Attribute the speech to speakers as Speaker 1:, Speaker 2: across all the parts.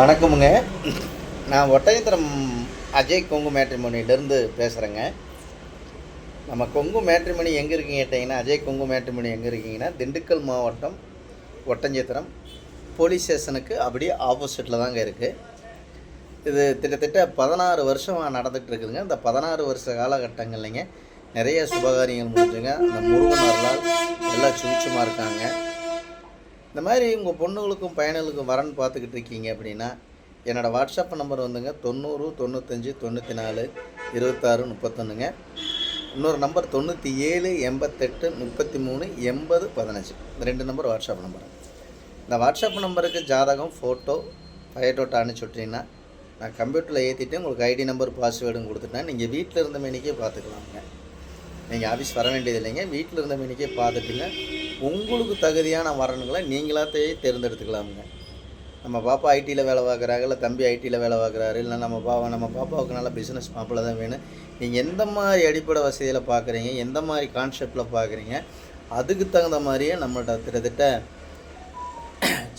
Speaker 1: வணக்கமுங்க. நான் ஒட்டஞ்சத்திரம் அஜய் கொங்கு மேட்ரிமோனியிலேருந்து பேசுகிறேங்க. நம்ம கொங்கு மேட்ரிமோனி எங்கே இருக்கீங்க கேட்டிங்கன்னா, அஜய் கொங்கு மேட்ரிமோனி எங்கே இருக்கீங்கன்னா, திண்டுக்கல் மாவட்டம் ஒட்டஞ்சத்திரம் போலீஸ் ஸ்டேஷனுக்கு அப்படியே ஆப்போசிட்டில் தாங்க இருக்குது. இது கிட்டத்தட்ட 16 வருஷம் நடந்துகிட்டு இருக்குதுங்க. இந்த 16 வருஷ காலகட்டங்கள்லைங்க நிறைய சுபகாரியங்கள் முடிஞ்சுங்க. இந்த முருகன் அருளால் எல்லாம் சுபிட்சமாக இருக்காங்க. இந்த மாதிரி உங்கள் பொண்ணுங்களுக்கும் பையனுங்களுக்கும் வரன்னு பார்த்துக்கிட்டு இருக்கீங்க அப்படின்னா, என்னோடய வாட்ஸ்அப் நம்பர் வந்துங்க 90 95 94 26 31ங்க. இன்னொரு நம்பர் 97 88 33 80 15. இந்த 2 நம்பர் வாட்ஸ்அப் நம்பர். இந்த வாட்ஸ்அப் நம்பருக்கு ஜாதகம், ஃபோட்டோ, பயோடேட்டா அனுப்பிச்சி விட்டிங்கன்னா, நான் கம்ப்யூட்டரில் ஏற்றிட்டு உங்களுக்கு ஐடி நம்பர், பாஸ்வேர்டும் கொடுத்துட்டேன். நீங்கள் வீட்டில் இருந்த மேனிக்கே பார்த்துக்கலாமுங்க. நீங்கள் ஆஃபீஸ் வர வேண்டியது இல்லைங்க. வீட்டில் இருந்த மேனிக்கே பார்த்துட்டுங்க உங்களுக்கு தகுதியான வரன்களை நீங்களாத்தையே தேர்ந்தெடுத்துக்கலாமுங்க. நம்ம பாப்பா ஐடியில் வேலை பார்க்குறாங்க, இல்லை தம்பி ஐடியில் வேலை பார்க்குறாரு, இல்லை நம்ம பாப்பாவுக்கு நல்ல பிஸ்னஸ் மாப்பிள்ளை தான் வேணும். நீங்கள் எந்த மாதிரி அடிப்படை வசதியில் பார்க்குறீங்க, எந்த மாதிரி கான்செப்டில் பார்க்குறீங்க, அதுக்கு தகுந்த மாதிரியே நம்மள்ட்ட கிட்டத்தட்ட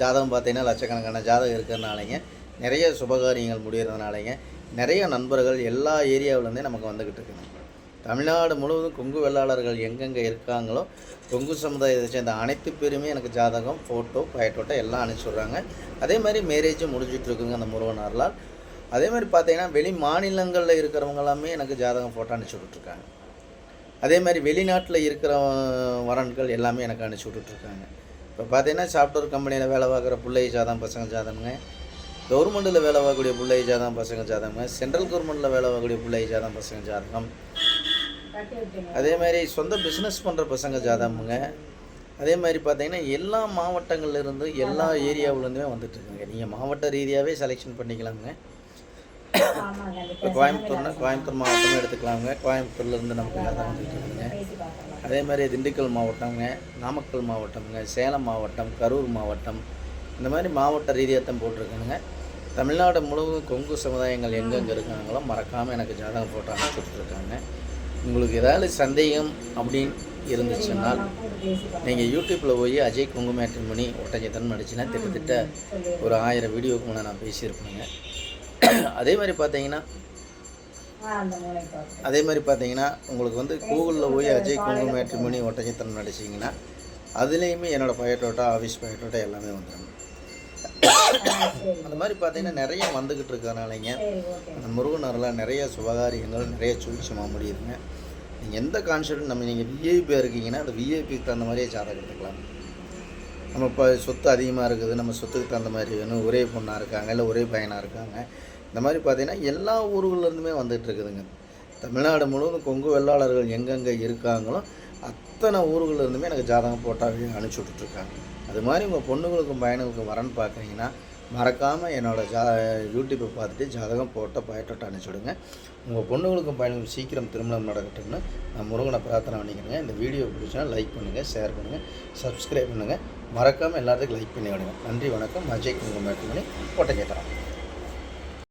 Speaker 1: ஜாதகம் பார்த்தீங்கன்னா லட்சக்கணக்கான ஜாதகம் இருக்கிறதுனாலங்க, நிறைய சுபகாரியங்கள் முடிகிறதுனாலங்க, நிறைய நண்பர்கள் எல்லா ஏரியாவிலேருந்தே நமக்கு வந்துக்கிட்டு இருக்குங்க. தமிழ்நாடு முழுவதும் கொங்கு வெள்ளாளர்கள் எங்கெங்கே இருக்காங்களோ கொங்கு சமுதாயத்தை சேர்ந்த அனைத்து பேருமே எனக்கு ஜாதகம், ஃபோட்டோ, பயோடேட்டா எல்லாம் அனுப்பிச்சுட்றாங்க. அதே மாதிரி மேரேஜும் முடிஞ்சிட்ருக்குங்க அந்த முருகன் அருளால். அதே மாதிரி பார்த்தீங்கன்னா வெளி மாநிலங்களில் இருக்கிறவங்க எல்லாமே எனக்கு ஜாதகம், ஃபோட்டோ அனுப்பிச்சி விட்டுட்ருக்காங்க. அதே மாதிரி வெளிநாட்டில் இருக்கிற வரன்கள் எல்லாமே எனக்கு அனுப்பிச்சி விட்டுட்ருக்காங்க. இப்போ பார்த்தீங்கன்னா சாஃப்ட்வேர் கம்பெனியில் வேலை பார்க்குற பிள்ளை ஜாதகம், பசங்க ஜாதகங்க, கவர்மெண்ட்டில் வேலை பார்க்கக்கூடிய பிள்ளை ஜாதகம், பசங்க ஜாதகங்க, சென்ட்ரல் கவர்மெண்ட்டில் வேலை பார்க்கக்கூடிய பிள்ளை ஜாதகம், பசங்க ஜாதகம், அதே மாதிரி சொந்த பிஸ்னஸ் பண்ணுற பசங்க ஜாதகமுங்க. அதே மாதிரி பார்த்தீங்கன்னா எல்லா மாவட்டங்கள்லேருந்து எல்லா ஏரியாவிலேருந்துமே வந்துட்டுருக்குங்க. நீங்கள் மாவட்ட ரீதியாகவே செலெக்ஷன் பண்ணிக்கலாமுங்க. இப்போ கோயம்புத்தூர் மாவட்டமும் எடுத்துக்கலாமுங்க. கோயம்புத்தூர்லேருந்து நமக்கு ஜாதகம் வந்துட்டுருக்குங்க. அதே மாதிரி திண்டுக்கல் மாவட்டம்ங்க, நாமக்கல் மாவட்டம்ங்க, சேலம் மாவட்டம், கரூர் மாவட்டம், இந்த மாதிரி மாவட்ட ரீதியாக தான் போட்டிருக்கானுங்க. தமிழ்நாடு முழுவதும் கொங்கு சமுதாயங்கள் எங்கெங்கே இருக்காங்களோ மறக்காமல் எனக்கு ஜாதகம் போட்டு அனுப்பிச்சுட்ருக்காங்க. உங்களுக்கு ஏதாவது சந்தேகம் அப்படின்னு இருந்துச்சுன்னால் நீங்கள் யூடியூப்பில் போய் அஜய் கொங்கு மேட்ரிமோனி ஒட்டஞ்சத்திரம் அடிச்சுன்னா கிட்டத்தட்ட ஒரு 1000 வீடியோவுக்கு முன்னே நான் பேசியிருப்பேங்க. அதே மாதிரி பார்த்தீங்கன்னா உங்களுக்கு வந்து கூகுளில் போய் அஜய் கொங்கு மேட்ரிமோனி ஒட்டஞ்சத்திரம் நடிச்சிங்கன்னா அதுலேயுமே என்னோடய பயோடேட்டா, ஆஃபீஸ் பயோடேட்டா எல்லாமே வந்துடும். அந்த மாதிரி பார்த்தீங்கன்னா நிறைய வந்துக்கிட்டு இருக்கிறதுனாலங்க அந்த முருகன் அருளால் நிறைய சுபகாரியங்கள் நிறைய சுபிட்சமாக முடியுதுங்க. நீங்கள் எந்த கான்செப்ட் நீங்கள் விஐபியாக இருக்கீங்கன்னா அந்த விஐபிக்கு தகுந்த மாதிரியே ஜாதகம் எடுத்துக்கலாம். நம்ம இப்போ சொத்து அதிகமாக இருக்குது, நம்ம சொத்துக்கு தகுந்த மாதிரி வேணும், ஒரே பொண்ணாக இருக்காங்க, இல்லை ஒரே பையனாக இருக்காங்க, இந்த மாதிரி பார்த்தீங்கன்னா எல்லா ஊர்கள்லேருந்துமே வந்துட்டு இருக்குதுங்க. தமிழ்நாடு முழுவதும் கொங்கு வெள்ளாளர்கள் எங்கெங்கே இருக்காங்களோ அத்தனை ஊர்கள்லேருந்துமே எனக்கு ஜாதகம் போட்டாவே அனுப்பிச்சி விட்டுட்ருக்காங்க. அது மாதிரி உங்கள் பொண்ணுங்களுக்கும் பையனுக்கும் வரன்னு பார்க்குறீங்கன்னா மறக்காமல் என்னோடய யூடியூப்பை பார்த்துட்டு ஜாதகம் போட்ட பயோடேட்டா அனுப்பிச்சுடுங்க. உங்கள் பொண்ணுங்களுக்கும் பையனுக்கும் சீக்கிரம் திருமணம் நடக்கட்டும்னு நான் முருகனை பிரார்த்தனை பண்ணிக்கிறேங்க. இந்த வீடியோ பிடிச்சா லைக் பண்ணுங்கள், ஷேர் பண்ணுங்கள், சப்ஸ்கிரைப் பண்ணுங்கள். மறக்காமல் எல்லாத்துக்கும் லைக் பண்ணி விடுங்க. நன்றி, வணக்கம். அஜய் கொங்கு மேட்ரிமோனி ஒட்டஞ்சத்திரம்.